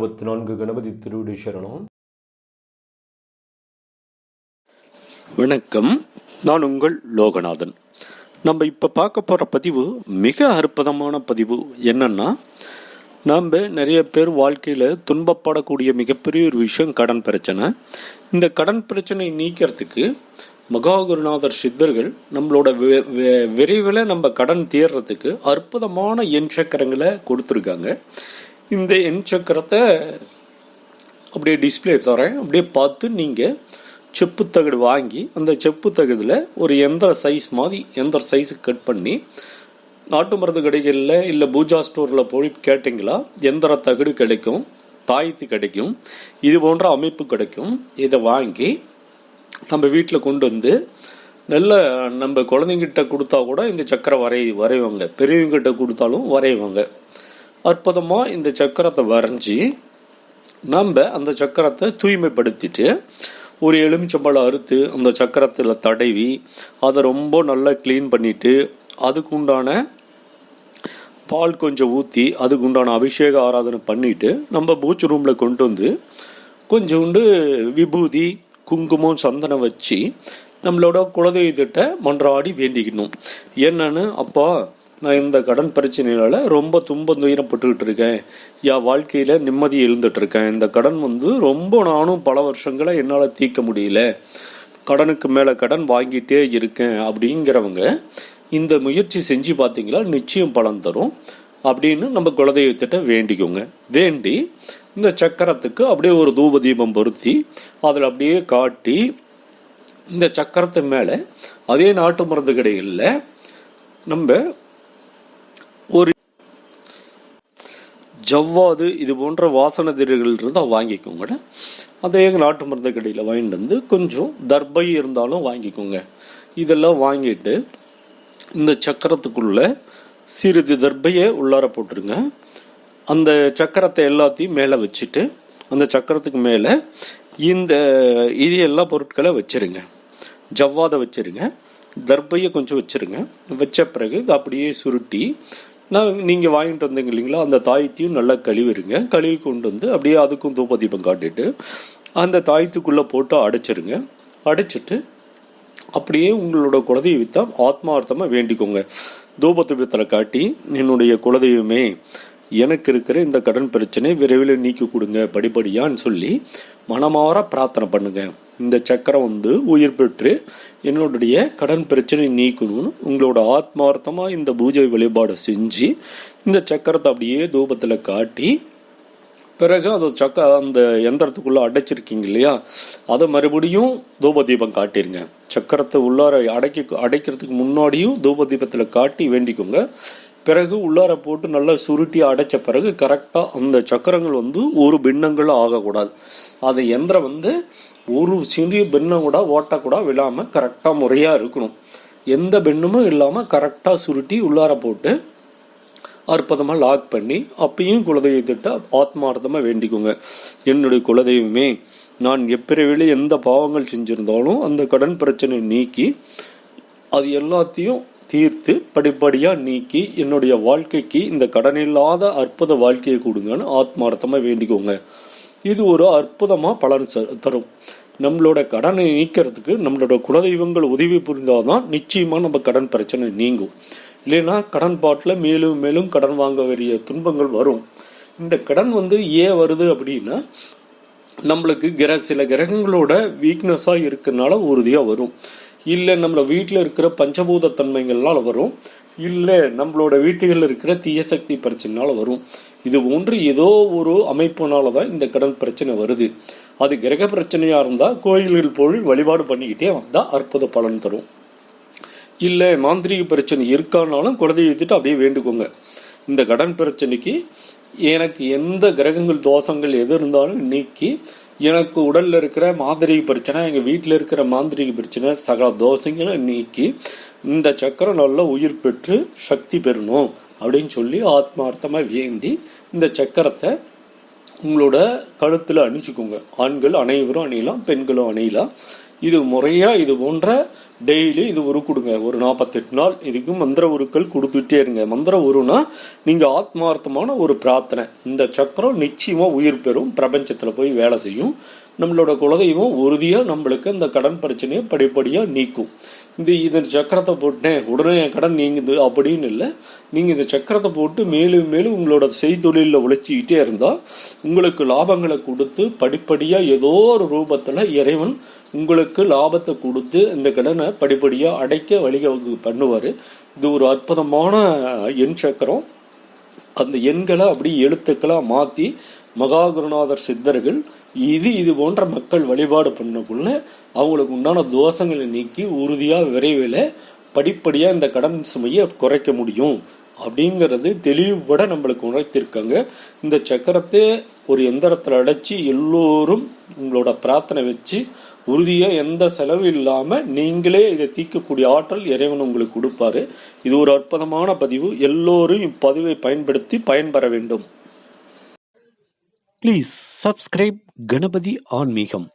64 கணபதி திருவடி சரணம். வணக்கம், நான் உங்கள் லோகநாதன். நம்ம இப்போ பார்க்க போகிற பதிவு மிக அற்புதமான பதிவு. என்னன்னா, நாம் நிறைய பேர் வாழ்க்கையில் துன்பப்படக்கூடிய மிகப்பெரிய ஒரு விஷயம் கடன் பிரச்சனை. இந்த கடன் பிரச்சனை நீக்கிறதுக்கு மகாகுருநாதர் சித்தர்கள் நம்மளோட விரைவில் நம்ம கடன் தீர்றதுக்கு அற்புதமான எண் சக்கரங்களை கொடுத்துருக்காங்க. இந்த எண் சக்கரத்தை அப்படியே டிஸ்பிளே தரேன், அப்படியே பார்த்து நீங்கள் செப்பு தகடு வாங்கி அந்த செப்பு தகடில் ஒரு எந்திர சைஸுக்கு கட் பண்ணி நாட்டு மருந்து கடைகளில் இல்லை பூஜா ஸ்டோரில் போய் கேட்டிங்களா எந்திர தகடு கிடைக்கும், தாயத்து கிடைக்கும், இது போன்ற அமைப்பு கிடைக்கும். இதை வாங்கி நம்ம வீட்டில் கொண்டு வந்து நல்ல நம்ம குழந்தைங்கிட்ட கொடுத்தா கூட இந்த சக்கரை வரைவாங்க, பெரியவங்கிட்ட கொடுத்தாலும் வரைவாங்க. அற்புதமாக இந்த சக்கரத்தை வரைஞ்சி நம்ம அந்த சக்கரத்தை தூய்மைப்படுத்திட்டு ஒரு எலுமிச்சம்பழம் அறுத்து அந்த சக்கரத்தில் தடவி அதை ரொம்ப நல்லா க்ளீன் பண்ணிவிட்டு அதுக்கு உண்டான பால் கொஞ்சம் ஊற்றி அதுக்கு உண்டான அபிஷேக ஆராதனை பண்ணிவிட்டு நம்ம பூஜை ரூமில் கொண்டு வந்து கொஞ்சோண்டு விபூதி குங்குமம் சந்தனம் வச்சு நம்மளோட குலதெய்வத்திட்ட மன்றாடி வேண்டிக்கணும். என்னன்னு, அப்பா நான் இந்த கடன் பிரச்சனையால் ரொம்ப துயரப்பட்டுக்கிட்டு இருக்கேன், என் வாழ்க்கையில் நிம்மதி எழுந்துட்டுருக்கேன், இந்த கடன் ரொம்ப நானும் பல வருஷங்களை என்னால் தீர்க்க முடியல, கடனுக்கு மேலே கடன் வாங்கிட்டே இருக்கேன் அப்படிங்கிறவங்க இந்த முயற்சி செஞ்சு பார்த்தீங்களா நிச்சயம் பலன் தரும் அப்படின்னு நம்ம குலதெய்வத்திட்ட வேண்டிக்கோங்க. வேண்டி இந்த சக்கரத்துக்கு அப்படியே ஒரு தூப தீபம் பொருத்தி அதில் அப்படியே காட்டி இந்த சக்கரத்து மேலே அதே நாட்டு மருந்து கடைகளில் நம்ம ஒரு ஜவ்வாது இது போன்ற வாசனை திரைகள் இருந்தால் வாங்கிக்கோங்க. அதே நாட்டு மருந்து கடையில் வாங்கிட்டு வந்து கொஞ்சம் தர்பை இருந்தாலும் வாங்கிக்கோங்க. இதெல்லாம் வாங்கிட்டு இந்த சக்கரத்துக்குள்ள சிறிது தர்பையை உள்ளார போட்டுருங்க. அந்த சக்கரத்தை எல்லாத்தையும் மேலே வச்சுட்டு அந்த சக்கரத்துக்கு மேலே இது எல்லா பொருட்களை வச்சுருங்க. ஜவ்வாதை வச்சுருங்க, தர்பையை கொஞ்சம் வச்சுருங்க. வச்ச பிறகு இது அப்படியே சுருட்டி நீங்கள் வாங்கிட்டு வந்தீங்க இல்லைங்களா, அந்த தாயத்தையும் நல்லா கழுவி கொண்டு வந்து அப்படியே அதுக்கும் தூப தீபம் காட்டிட்டு அந்த தாயத்துக்குள்ளே போட்டு அடைச்சிருங்க. அடைச்சிட்டு அப்படியே உங்களோட குலதெய்வத்தை ஆத்மார்த்தமாக வேண்டிக்கோங்க. தூப தீபத்தில் காட்டி, என்னுடைய குலதெய்வமே எனக்கு இருக்கிற இந்த கடன் பிரச்சனை விரைவில் நீக்கி கொடுங்க படிப்படியான்னு சொல்லி மனமாற பிரார்த்தனை பண்ணுங்க. இந்த சக்கரம் உயிர் பெற்று என்னுடைய கடன் பிரச்சனை நீக்கணும்னு உங்களோட ஆத்மார்த்தமாக இந்த பூஜை வழிபாடை செஞ்சு இந்த சக்கரத்தை அப்படியே தூபத்தில் காட்டி பிறகு அந்த எந்திரத்துக்குள்ளே அடைச்சிருக்கீங்க இல்லையா, அதை மறுபடியும் தூப தீபம் காட்டிருங்க. சக்கரத்தை உள்ளார அடைக்கிறதுக்கு முன்னாடியும் தூப தீபத்தில் காட்டி வேண்டிக்கோங்க. பிறகு உள்ளார போட்டு நல்லா சுருட்டி அடைச்ச பிறகு கரெக்டாக அந்த சக்கரங்கள் ஒரு பின்னங்களும் ஆகக்கூடாது. அது எந்திரம் ஒரு சிறிய பின்னம் கூட ஓட்டக்கூட விழாமல் கரெக்டாக முறையாக இருக்கணும். எந்த பின்னமும் இல்லாமல் கரெக்டாக சுருட்டி உள்ளார போட்டு அற்புதமாக லாக் பண்ணி அப்பயும் குலதெய்வத்திட்ட ஆத்மார்த்தமாக வேண்டிக்கோங்க. என்னுடைய குலதெய்வமே, நான் எப்பிறவிலே எந்த பாவங்கள் செஞ்சிருந்தாலும் அந்த கடன் பிரச்சனை நீக்கி அது எல்லாத்தையும் தீர்த்து படிப்படியாக நீக்கி என்னுடைய வாழ்க்கைக்கு இந்த கடனில்லாத அற்புத வாழ்க்கையை கொடுங்கன்னு ஆத்மார்த்தமாக வேண்டிக்கோங்க. இது ஒரு அற்புதமாக பலன் தரும். நம்மளோட கடனை நீக்கிறதுக்கு நம்மளோட குலதெய்வங்கள் உதவி புரிந்தால்தான் நிச்சயமாக நம்ம கடன் பிரச்சனை நீங்கும். இல்லைன்னா கடன் பாட்டில் மேலும் மேலும் கடன் வாங்க வேண்டிய துன்பங்கள் வரும். இந்த கடன் ஏன் வருது அப்படின்னா, நம்மளுக்கு சில கிரகங்களோட வீக்னஸாக இருக்கிறதுனால உறுதியாக வரும். இல்லை நம்மள வீட்டில் இருக்கிற பஞ்சபூத தன்மைகள்னால வரும். இல்லை நம்மளோட வீட்டுகளில் இருக்கிற தீய சக்தி பிரச்சனைனால வரும். இது போன்று ஏதோ ஒரு அமைப்புனால தான் இந்த கடன் பிரச்சனை வருது. அது கிரக பிரச்சனையாக இருந்தால் கோயில்கள் போய் வழிபாடு பண்ணிக்கிட்டே வந்தால் அற்புத பலன் தரும். இல்லை மாந்திரிக பிரச்சனை இருக்கானாலும் குலதெய்வத்திட்டு அப்படியே வேண்டுக்கோங்க. இந்த கடன் பிரச்சனைக்கு எனக்கு எந்த கிரகங்கள் தோஷங்கள் எது இருந்தாலும் நீக்கி எனக்கு உடலில் இருக்கிற மாந்திரிக பிரச்சனை, எங்கள் வீட்டில் இருக்கிற மாந்திரிக பிரச்சனை, சகல தோஷங்களை நீக்கி இந்த சக்கரம் நல்லா உயிர் பெற்று சக்தி பெறணும் அப்படின்னு சொல்லி ஆத்மார்த்தமாக வேண்டி இந்த சக்கரத்தை உங்களோட கழுத்தில் அணிச்சுக்கோங்க. ஆண்கள் அனைவரும் அணியலாம், பெண்களும் அணியலாம். இது முறையாக இது போன்ற டெய்லி இது உரு கொடுங்க. ஒரு 48 நாள் இதுக்கு மந்திர உருக்கள் கொடுத்துட்டே இருங்க. மந்திர உருனா நீங்கள் ஆத்மார்த்தமான ஒரு பிரார்த்தனை. இந்த சக்கரம் நிச்சயமாக உயிர் பெறும், பிரபஞ்சத்தில் போய் வேலை செய்யும். நம்மளோட குலதெய்வம் உறுதியாக நம்மளுக்கு அந்த கடன் பிரச்சனையை படிப்படியாக நீக்கும். இந்த சக்கரத்தை போட்டேன் உடனே என் கடன் நீங்குது அப்படின்னு இல்லை. நீங்கள் இந்த சக்கரத்தை போட்டு மேலும் மேலும் உங்களோட செய்தொழிலில் உழைச்சிக்கிட்டே இருந்தால் உங்களுக்கு லாபங்களை கொடுத்து படிப்படியாக ஏதோ ஒரு ரூபத்தில் இறைவன் உங்களுக்கு லாபத்தை கொடுத்து இந்த கடனை படிப்படியாக அடைக்க வழிவகை பண்ணுவார். இது ஒரு அற்புதமான எண் சக்கரம். அந்த எண்களை அப்படி எழுத்துக்களாக மாற்றி மகாகுருநாதர் சித்தர்கள் இது போன்ற மக்கள் வழிபாடு பண்ணக்குள்ள அவங்களுக்கு உண்டான தோஷங்களை நீக்கி உறுதியாக விரைவில் படிப்படியாக இந்த கடன் சுமையை குறைக்க முடியும் அப்படிங்கிறது தெளிவுபட நம்மளுக்கு உணர்த்திருக்காங்க. இந்த சக்கரத்தை ஒரு எந்திரத்தில் அடைச்சி எல்லோரும் உங்களோட பிரார்த்தனை வச்சு உறுதியாக எந்த செலவு இல்லாமல் நீங்களே இதை தீர்க்கக்கூடிய ஆற்றல் இறைவன் உங்களுக்கு கொடுப்பாரு. இது ஒரு அற்புதமான பதிவு. எல்லோரும் இப்பதிவை பயன்படுத்தி பயன்பெற வேண்டும். ப்ளீஸ் சப்ஸ்கிரைப் கணபதி ஆன்மீகம்.